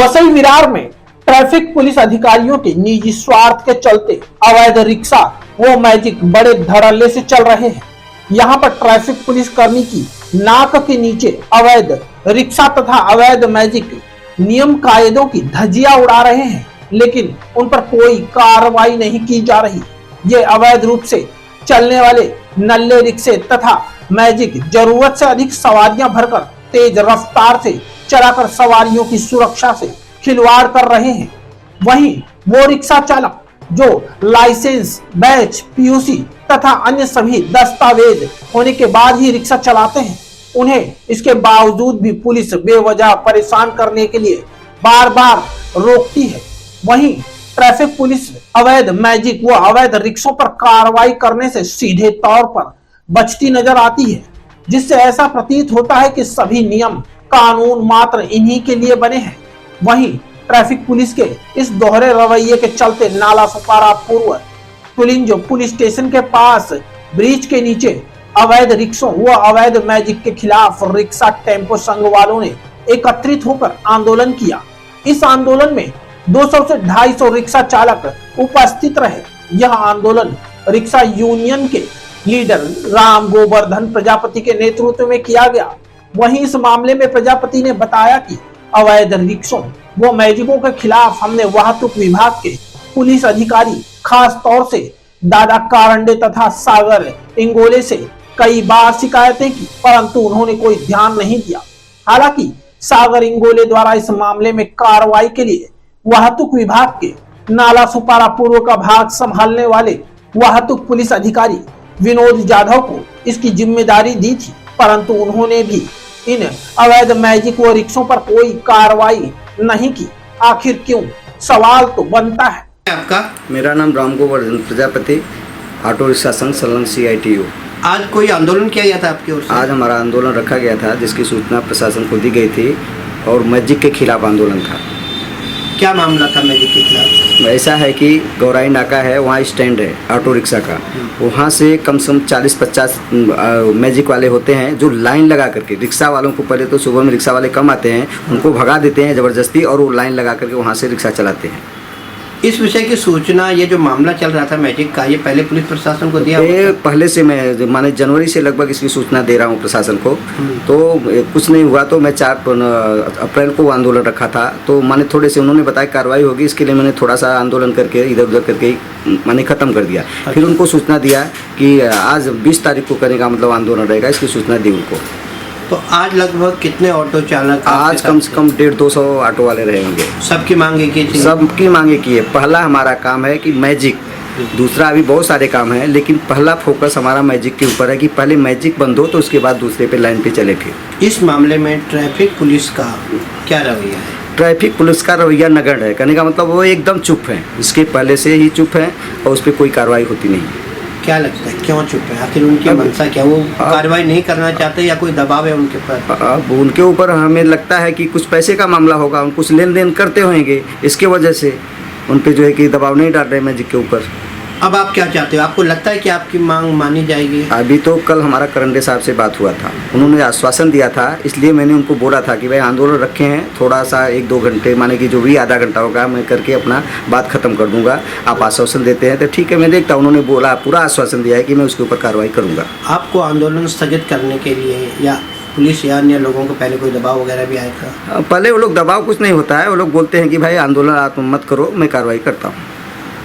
वसई विरार में traffic police अधिकारियों के निजी स्वार्थ के चलते अवैध रिक्शा व मैजिक बड़े धड़ल्ले से चल रहे हैं। यहाँ पर ट्रैफिक पुलिस कर्मी की नाक के नीचे अवैध रिक्शा तथा अवैध मैजिक नियम कायदों की धज्जियां उड़ा रहे हैं, लेकिन उन पर कोई कार्रवाई नहीं की जा रही। ये अवैध रूप से चलने वाले नल्ले रिक्शे तथा मैजिक जरूरत से अधिक सवारियां भरकर तेज रफ्तार से चलाकर सवारियों की सुरक्षा से खिलवाड़ कर रहे हैं। वहीं वो रिक्शा चालक जो लाइसेंस, बैच, पीयूसी तथा अन्य सभी दस्तावेज होने के बाद ही रिक्शा चलाते हैं, उन्हें इसके बावजूद भी पुलिस बेवजह परेशान करने के लिए बार बार रोकती है। वहीं ट्रैफिक पुलिस अवैध मैजिक व अवैध रिक्शों पर कार्रवाई करने से सीधे तौर पर बचती नजर आती है, जिससे ऐसा प्रतीत होता है कि सभी नियम कानून मात्र इन्हीं के लिए बने हैं। वहीं ट्रैफिक पुलिस के इस दोहरे रवैये के चलते नाला सुपारा पूर्व पुलिंज पुलिस स्टेशन के पास ब्रिज के नीचे अवैध रिक्शों व अवैध मैजिक के खिलाफ रिक्शा टेम्पो संघ वालों ने एकत्रित होकर आंदोलन किया। इस आंदोलन में 200 से 250 रिक्शा चालक उपस्थित रहे। यह आंदोलन रिक्शा यूनियन के लीडर राम गोवर्धन प्रजापति के नेतृत्व में किया गया। वहीं इस मामले में प्रजापति ने बताया कि अवैध रिक्शों व मैजिकों के खिलाफ हमने वाहतुक विभाग के पुलिस अधिकारी खास तौर से दादा कारंडे तथा सागर इंगोले से कई बार शिकायतें की, परंतु उन्होंने कोई ध्यान नहीं दिया। हालांकि सागर इंगोले द्वारा इस मामले में कार्रवाई के लिए वाहतुक विभाग के नाला सुपारा पूर्व का भाग संभालने वाले वाहतुक पुलिस अधिकारी विनोद जाधव को इसकी जिम्मेदारी दी थी, परंतु उन्होंने भी इन अवैध मैजिक व रिक्शों पर कोई कार्रवाई नहीं की। आखिर क्यों? सवाल तो बनता है। आपका? मेरा नाम राम गोवर्धन प्रजापति, ऑटो रिक्शा संघ सलन CITU। आज कोई आंदोलन किया गया था आपकी ओर से? आज हमारा आंदोलन रखा गया था, जिसकी सूचना प्रशासन को दी गई थी और मैजिक के खिलाफ आंदोलन था। क्या मामला था मैजिक के खिलाफ? ऐसा है कि गौराई नाका है, वहाँ स्टैंड है ऑटो रिक्शा का, वहाँ से कम से कम 40-50 मैजिक वाले होते हैं जो लाइन लगा करके रिक्शा वालों को, पहले तो सुबह में रिक्शा वाले कम आते हैं, उनको भगा देते हैं ज़बरदस्ती और वो लाइन लगा करके वहाँ से रिक्शा चलाते हैं। इस विषय की सूचना, ये जो मामला चल रहा था मैजिक का, ये पहले पुलिस प्रशासन को दिया? ये पहले से मैं माने जनवरी से लगभग इसकी सूचना दे रहा हूँ प्रशासन को, तो कुछ नहीं हुआ। तो मैं 4 अप्रैल को आंदोलन रखा था, तो माने थोड़े से उन्होंने बताया कार्रवाई होगी, इसके लिए मैंने थोड़ा सा आंदोलन करके इधर उधर करके माने ख़त्म कर दिया। फिर उनको सूचना दिया कि आज 20 तारीख को करने का मतलब आंदोलन रहेगा, इसकी सूचना दी उनको। तो आज लगभग कितने ऑटो चालक? आज कम से कम 150-200 ऑटो वाले रहेंगे। सबकी मांगे की? सबकी मांगे की है। पहला हमारा काम है कि मैजिक, दूसरा अभी बहुत सारे काम हैं, लेकिन पहला फोकस हमारा मैजिक के ऊपर है कि पहले मैजिक बंद हो तो उसके बाद दूसरे पे लाइन पे चले। फिर इस मामले में ट्रैफिक पुलिस का क्या रवैया है? ट्रैफिक पुलिस का रवैया नगण्य है। कहने का मतलब वो एकदम चुप है, इसके पहले से ही चुप है और उस पर कोई कार्रवाई होती नहीं। क्या लगता है क्यों चुप है? आखिर उनकी मंशा क्या? वो कार्रवाई नहीं करना चाहते या कोई दबाव है उनके ऊपर? अब उनके ऊपर हमें लगता है कि कुछ पैसे का मामला होगा, कुछ लेन देन करते होंगे, इसके वजह से उन पे जो है कि दबाव नहीं डाल रहे मैजिक के ऊपर। अब आप क्या चाहते हो? आपको लगता है कि आपकी मांग मानी जाएगी? अभी तो कल हमारा करंडे साहब से बात हुआ था, उन्होंने आश्वासन दिया था, इसलिए मैंने उनको बोला था कि भाई आंदोलन रखे हैं, थोड़ा सा 1-2 घंटे, माने कि जो भी आधा घंटा होगा मैं करके अपना बात ख़त्म कर दूंगा। आप आश्वासन देते हैं तो ठीक है, मैं देखता हूँ। उन्होंने बोला, पूरा आश्वासन दिया है कि मैं उसके ऊपर कार्रवाई करूँगा। आपको आंदोलन स्थगित करने के लिए या पुलिस या अन्य लोगों को पहले कोई दबाव वगैरह भी आया था? पहले वो लोग दबाव कुछ नहीं होता है, वो लोग बोलते हैं कि भाई आंदोलन आप मत करो, मैं कार्रवाई करता हूँ।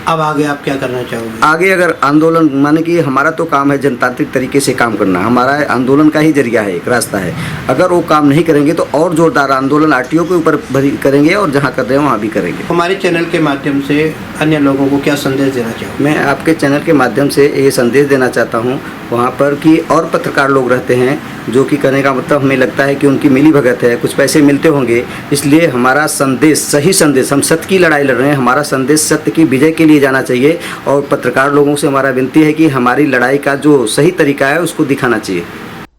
अब आगे आप क्या करना चाहोगे? आगे अगर आंदोलन, माने कि हमारा तो काम है जनतांत्रिक तरीके से काम करना, हमारा आंदोलन का ही जरिया है, एक रास्ता है। अगर वो काम नहीं करेंगे तो और जोरदार आंदोलन RTO के ऊपर करेंगे और जहाँ कर रहे हैं वहाँ भी करेंगे। हमारे चैनल के माध्यम से अन्य लोगों को क्या संदेश देना चाहोगे? मैं आपके चैनल के माध्यम से ये संदेश देना चाहता हूँ वहाँ पर कि और पत्रकार लोग रहते हैं जो कि करने का मतलब हमें लगता है कि उनकी मिली भगत है, कुछ पैसे मिलते होंगे, इसलिए हमारा संदेश, सही संदेश, हम सत्य की लड़ाई लड़ रहे हैं, हमारा संदेश सत्य की विजय के लिए जाना चाहिए। और पत्रकार लोगों से हमारा विनती है कि हमारी लड़ाई का जो सही तरीका है उसको दिखाना चाहिए।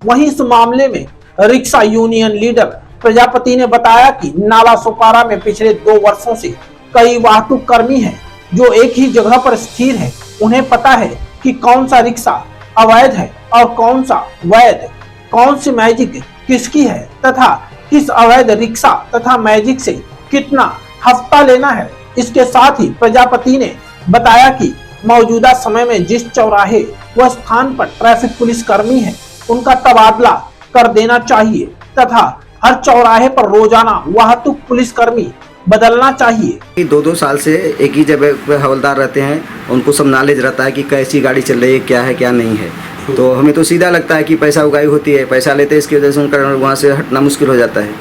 वहीं इस मामले में रिक्शा यूनियन लीडर प्रजापति ने बताया कि नाला सुपारा में पिछले 2 वर्षों से कई वाहतुक कर्मी हैं जो एक ही जगह पर स्थिर है। उन्हें पता है कि कौन सा रिक्शा अवैध है और कौन सा वैध, कौन सी मैजिक किसकी है तथा किस अवैध रिक्शा तथा मैजिक से कितना हफ्ता लेना है। इसके साथ ही प्रजापति ने बताया कि मौजूदा समय में जिस चौराहे व स्थान पर ट्रैफिक पुलिस कर्मी है उनका तबादला कर देना चाहिए तथा हर चौराहे पर रोजाना वाहतुक पुलिस कर्मी बदलना चाहिए। 2-2 साल से एक ही जगह पे हवलदार रहते हैं, उनको सब नॉलेज रहता है कि कैसी गाड़ी चल रही है, क्या है क्या नहीं है। तो हमें तो सीधा लगता है कि पैसा उगाई होती है, पैसा लेते हैं, इसकी वजह से उनका वहाँ से हटना मुश्किल हो जाता है।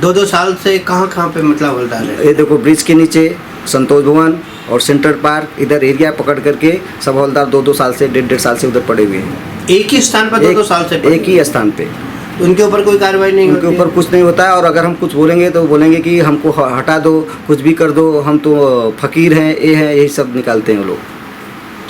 2-2 साल से कहाँ पे मतलब हवलदार है? ये देखो ब्रिज के नीचे संतोष भवन और सेंट्रल पार्क इधर एरिया पकड़ करके सब हवलदार 2-2 साल से 1.5 साल से उधर पड़े हुए हैं। एक ही स्थान पर 2-2 साल से? एक ही स्थान पे। उनके ऊपर कोई कार्रवाई नहीं होती? उनके ऊपर कुछ नहीं होता है, और अगर हम कुछ बोलेंगे तो बोलेंगे कि हमको हटा दो, कुछ भी कर दो, हम तो फकीर हैं, ये हैं, यही सब निकालते हैं वो लोग।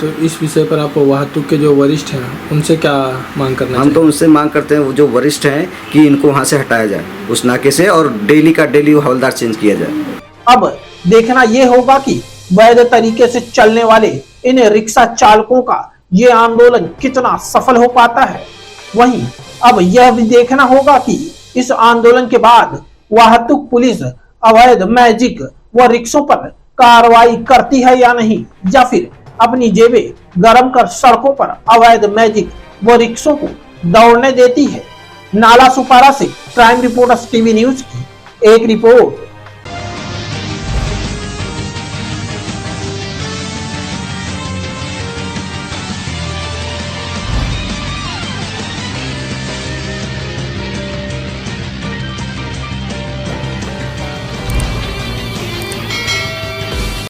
तो इस विषय पर आप वाहतुक के जो वरिष्ठ हैं उनसे क्या मांग करना हम तो उनसे मांग करते हैं, वो जो वरिष्ठ हैं, कि इनको वहाँ से हटाया जाए उस नाके से, और डेली का डेली हवलदार चेंज किया जाए। अब देखना ये होगा कि वैध तरीके से चलने वाले इन रिक्शा चालकों का ये आंदोलन कितना सफल हो पाता है। वहीं अब यह भी देखना होगा कि इस आंदोलन के बाद वाहतुक पुलिस अवैध मैजिक व रिक्शों पर कार्रवाई करती है या नहीं, या फिर अपनी जेबें गरम कर सड़कों पर अवैध मैजिक व रिक्शों को दौड़ने देती है। नाला सुपारा से क्राइम रिपोर्टर्स टीवी न्यूज की एक रिपोर्ट।